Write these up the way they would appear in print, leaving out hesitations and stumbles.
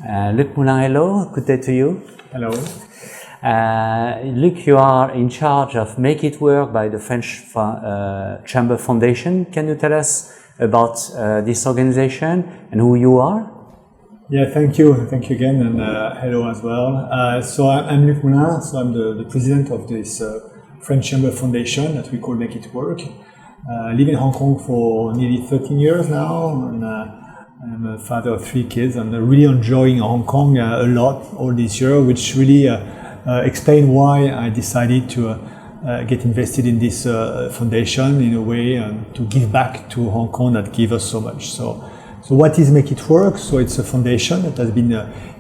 Luc Moulin, hello. Good day to you. Hello. Luc, you are in charge of Make It Work by the French Chamber Foundation. Can you tell us about this organization and who you are? Yeah, thank you. Thank you again, and hello as well. So I'm Luc Moulin, so I'm the president of this French Chamber Foundation that we call Make It Work. I live in Hong Kong for nearly 13 years now, and I'm a father of 3 kids, and I'm really enjoying Hong Kong a lot all this year, which really explain why I decided to get invested in this foundation in a way to give back to Hong Kong that gave us so much. So what is Make It Work? So it's a foundation that has been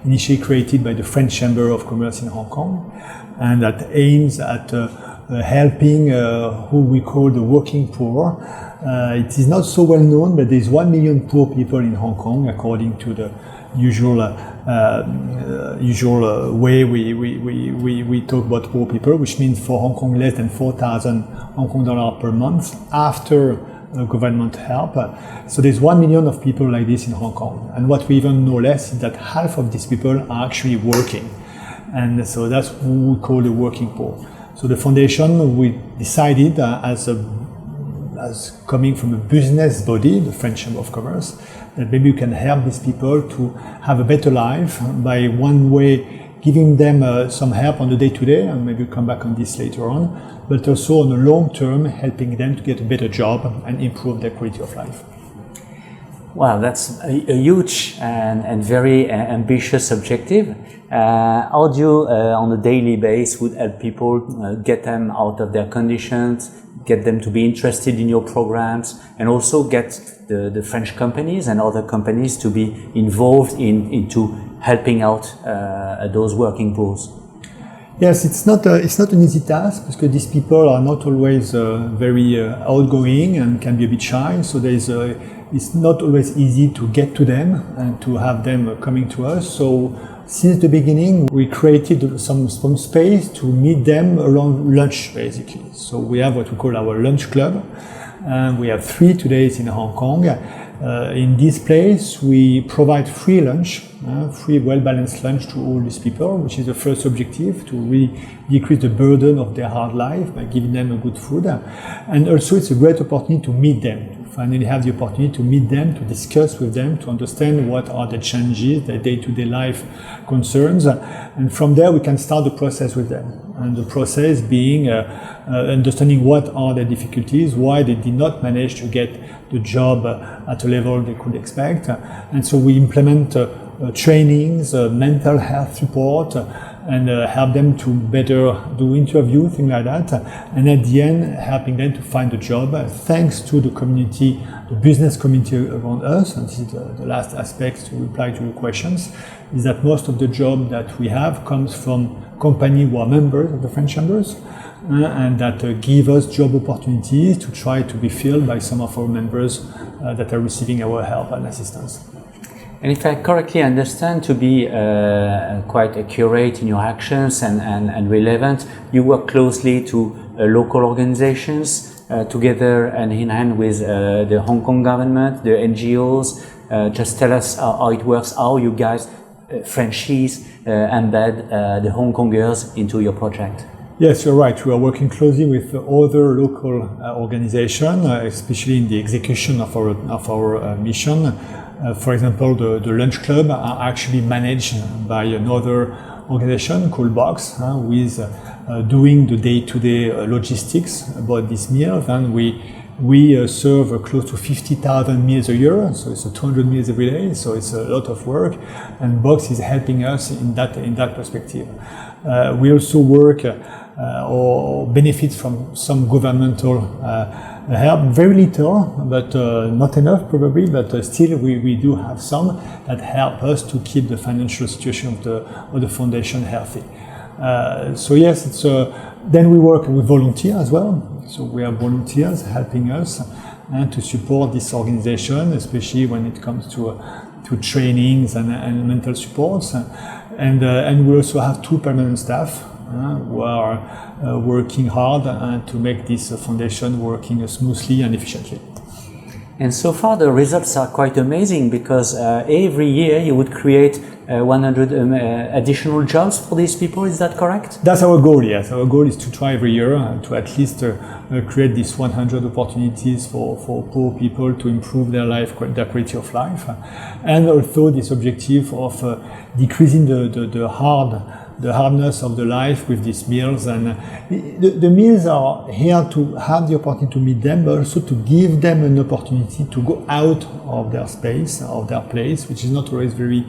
initially created by the French Chamber of Commerce in Hong Kong, and that aims at helping who we call the working poor. It is not so well known, but there's 1 million poor people in Hong Kong, according to the usual way we talk about poor people, which means for Hong Kong less than 4,000 Hong Kong dollar per month after government help. So there's 1 million of people like this in Hong Kong. And what we even know less is that half of these people are actually working. And so that's who we call the working poor. So the foundation, we decided as coming from a business body, the French Chamber of Commerce, that maybe you can help these people to have a better life by one way giving them some help on the day-to-day, and maybe we'll come back on this later on, but also on the long term, helping them to get a better job and improve their quality of life. Wow, that's a huge and very ambitious objective. How do you, on a daily basis, would help people get them out of their conditions, get them to be interested in your programs, and also get the French companies and other companies to be involved into helping out those working poor? Yes, it's not an easy task because these people are not always very outgoing and can be a bit shy. So it's not always easy to get to them and to have them coming to us. So since the beginning, we created some space to meet them around lunch, basically. So we have what we call our lunch club. And we have 3 today in Hong Kong. In this place, we provide free lunch, free well-balanced lunch to all these people, which is the first objective, to really decrease the burden of their hard life by giving them a good food. And also it's a great opportunity to meet them, to finally have the opportunity to meet them, to discuss with them, to understand what are the challenges, their day-to-day life concerns. And from there, we can start the process with them. And the process being understanding what are their difficulties, why they did not manage to get the job at a level they could expect. And so we implement trainings, mental health support, and help them to better do interview, things like that. And at the end, helping them to find a job thanks to the community, the business community around us. And this is the last aspect to reply to your questions, is that most of the job that we have comes from companies who are members of the French Chambers, and that give us job opportunities to try to be filled by some of our members that are receiving our help and assistance. And if I correctly understand, to be quite accurate in your actions and relevant, you work closely to local organizations together and in hand with the Hong Kong government, the NGOs. Just tell us how it works, how you guys Frenchies embed the Hong Kongers into your project. Yes, you're right. We are working closely with other local organizations, especially in the execution of our mission. For example, the lunch club are actually managed by another organization called Box, who is doing the day-to-day logistics about these meals, and we serve close to 50,000 meals a year, so it's 200 meals every day, so it's a lot of work, and Box is helping us in that perspective. We also work or benefit from some governmental help, very little, but not enough probably, but still we do have some that help us to keep the financial situation of the foundation healthy. So yes, it's then we work with volunteers as well. So we have volunteers helping us to support this organization, especially when it comes to trainings and mental supports. And we also have 2 permanent staff who are working hard to make this foundation working smoothly and efficiently. And so far the results are quite amazing because every year you would create 100 additional jobs for these people, is that correct? That's our goal, yes. Our goal is to try every year to at least create these 100 opportunities for poor people to improve their life, their quality of life. And also this objective of decreasing the hardness of the life with these meals. And the meals are here to have the opportunity to meet them, but also to give them an opportunity to go out of their space, of their place, which is not always very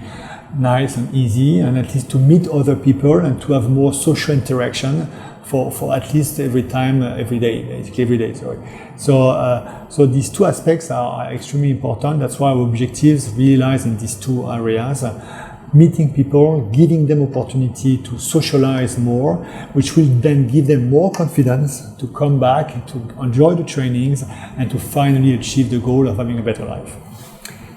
nice and easy, and at least to meet other people and to have more social interaction for at least every day. So these two aspects are extremely important. That's why our objectives really lies in these two areas. Meeting people, giving them opportunity to socialize more, which will then give them more confidence to come back, to enjoy the trainings, and to finally achieve the goal of having a better life.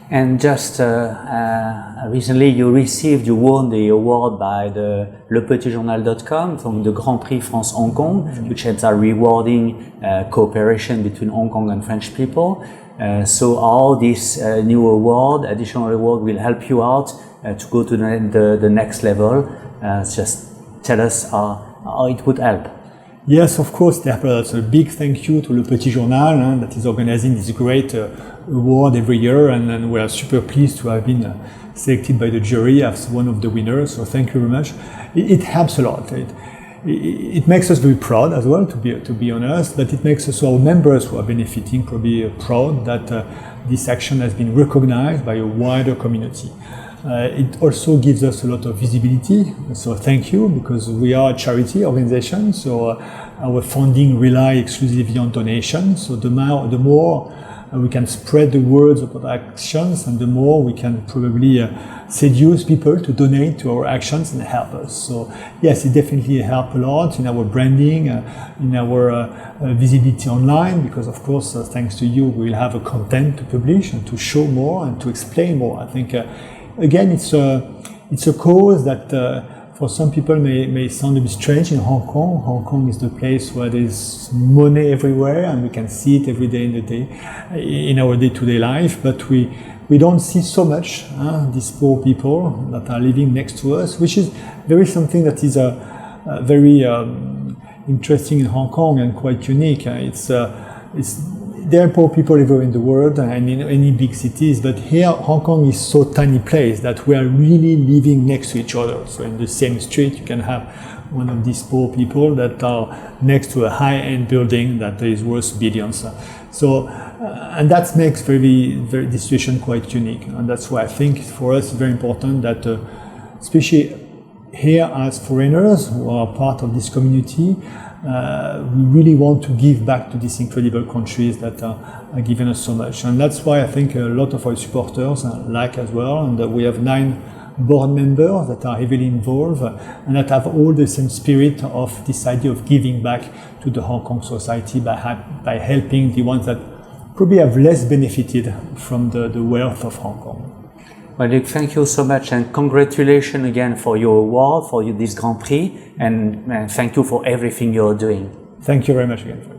And just recently you won the award by the lepetitjournal.com from the Grand Prix France Hong Kong, which is a rewarding cooperation between Hong Kong and French people. So all this new additional award will help you out to go to the next level. Just tell us how it would help. Yes, of course. That's a big thank you to Le Petit Journal that is organizing this great award every year, and we are super pleased to have been selected by the jury as one of the winners. So thank you very much. It helps a lot. It makes us very proud as well, to be honest, but it makes us, our members who are benefiting, probably proud that this action has been recognized by a wider community. It also gives us a lot of visibility, so thank you, because we are a charity organization, so our funding relies exclusively on donations. So the more we can spread the words about actions, and the more we can probably seduce people to donate to our actions and help us. So yes, it definitely helps a lot in our branding, in our visibility online, because of course, thanks to you, we will have a content to publish and to show more and to explain more. I think again, it's a cause that for some people may sound a bit strange in Hong Kong. Hong Kong is the place where there's money everywhere, and we can see it every day in our day-to-day life. But we don't see so much these poor people that are living next to us, which is something that is very interesting in Hong Kong and quite unique. There are poor people everywhere in the world and in any big cities, but here Hong Kong is so tiny place that we are really living next to each other. So in the same street you can have one of these poor people that are next to a high-end building that is worth billions. So and that makes the situation quite unique, and that's why I think for us it's very important that especially here as foreigners who are part of this community, we really want to give back to these incredible countries that are giving us so much. And that's why I think a lot of our supporters like as well, and we have 9 board members that are heavily involved and that have all the same spirit of this idea of giving back to the Hong Kong society by helping the ones that probably have less benefited from the wealth of Hong Kong. Well, Luc, thank you so much, and congratulations again for your award, for this Grand Prix, and thank you for everything you're doing. Thank you very much again.